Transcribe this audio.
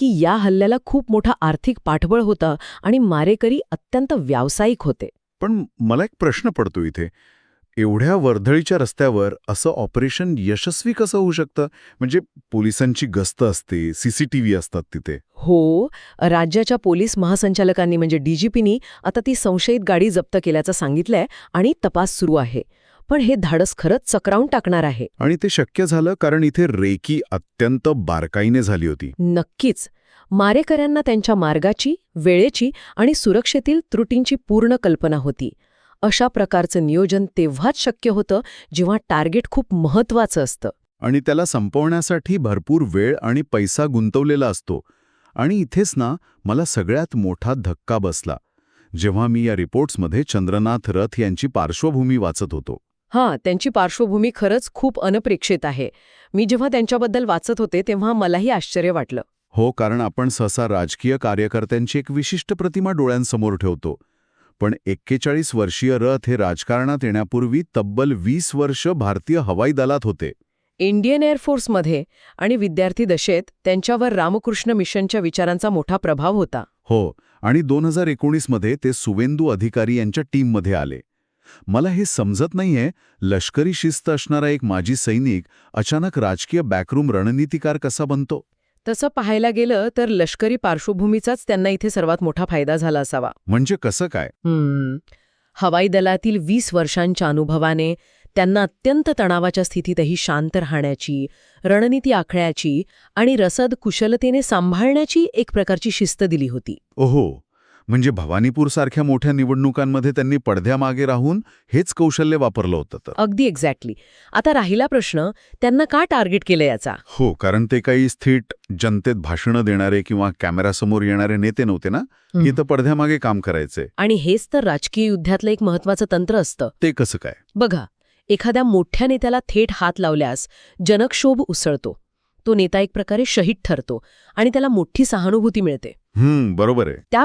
की या हल्ल्याला खूप मोठा आर्थिक पाठबळ होता आणि मारेकरी अत्यंत व्यावसायिक होते. पण मला एक प्रश्न पडतो इथे. एवढ्या वर्दळीच्या रस्त्यावर असं ऑपरेशन यशस्वी कसं होऊ शकतं? म्हणजे पोलिसांची गस्त असते, सीसीटीव्ही असतात तिथे. हो, राज्याच्या पोलीस महासंचालकांनी म्हणजे डीजीपीनी आता ती संशयित गाडी जप्त केल्याचं सांगितलंय आणि तपास सुरू आहे. पण हे धाडस खरंच चक्रावून टाकणार आहे. आणि ते शक्य झालं कारण इथे रेकी अत्यंत बारकाईने झाली होती. नक्कीच. मारेकऱ्यांना त्यांच्या मार्गाची, वेळेची आणि सुरक्षेतील त्रुटींची पूर्ण कल्पना होती. अशा प्रकारचं नियोजन तेव्हाच शक्य होतं जेव्हा टार्गेट खूप महत्वाचं असतं. आणि त्याला संपवण्यासाठी भरपूर वेळ आणि पैसा गुंतवलेला असतो. आणि इथेच ना मला सगळ्यात मोठा धक्का बसला जेव्हा मी या रिपोर्ट्समध्ये चंद्रनाथ रथ यांची पार्श्वभूमी वाचत होतो. हां, त्यांची पार्श्वभूमी खरंच खूप अनपेक्षित आहे. मी जेव्हा त्यांच्याबद्दल वाचत होते तेव्हा मलाही आश्चर्य वाटलं. हो, कारण आपण सहसा राजकीय कार्यकर्त्यांची एक विशिष्ट प्रतिमा डोळ्यांसमोर ठेवतो. पण 41 वर्षीय रथ हे राजकारणात येण्यापूर्वी तब्बल 20 वर्ष भारतीय हवाई दलात होते. इंडियन एअरफोर्समध्ये आणि विद्यार्थी दशेत त्यांच्यावर रामकृष्ण मिशनच्या विचारांचा मोठा प्रभाव होता. हो, आणि 2019 मध्ये ते सुवेंदू अधिकारी यांच्या टीममध्ये आले. मला हे समजत नाहीये, लष्करी शिस्त असणारा एक माजी सैनिक अचानक राजकीय बॅकरूम रणनीतिकार कसा बनतो? तसं पाहायला गेलं तर लष्करी पार्श्वभूमीचाच त्यांना इथे सर्वात मोठा फायदा झाला असावा. म्हणजे कसं काय? हवाई दलातील 20 वर्षांच्या अनुभवाने त्यांना अत्यंत तणावाच्या स्थितीतही शांत राहण्याची, रणनीती आखण्याची आणि रसद कुशलतेने सांभाळण्याची एक प्रकारची शिस्त दिली होती. ओहो, म्हणजे भवानीपूरसारख्या मोठ्या निवडणुकांमध्ये त्यांनी पडद्यामागे राहून हेच कौशल्य वापरलं होतं तर. अगदी एक्झॅक्टली. आता राहिला प्रश्न, त्यांना का टार्गेट केलं याचा? हो, कारण ते काही थेट जनतेत भाषणं देणारे किंवा कॅमेरासमोर येणारे नेते नव्हते ना. इथं पडद्यामागे काम करायचे. आणि हेच तर राजकीय युद्धातलं एक महत्वाचं तंत्र असतं. ते कसं काय? बघा, एखाद्या मोठ्या नेत्याला थेट हात लावल्यास जनक्षोभ उसळतो. तो नेता एक प्रकारे शहीद ठरतो आणि त्याला मोठी सहानुभूती मिळते. बरोबर आहे. त्या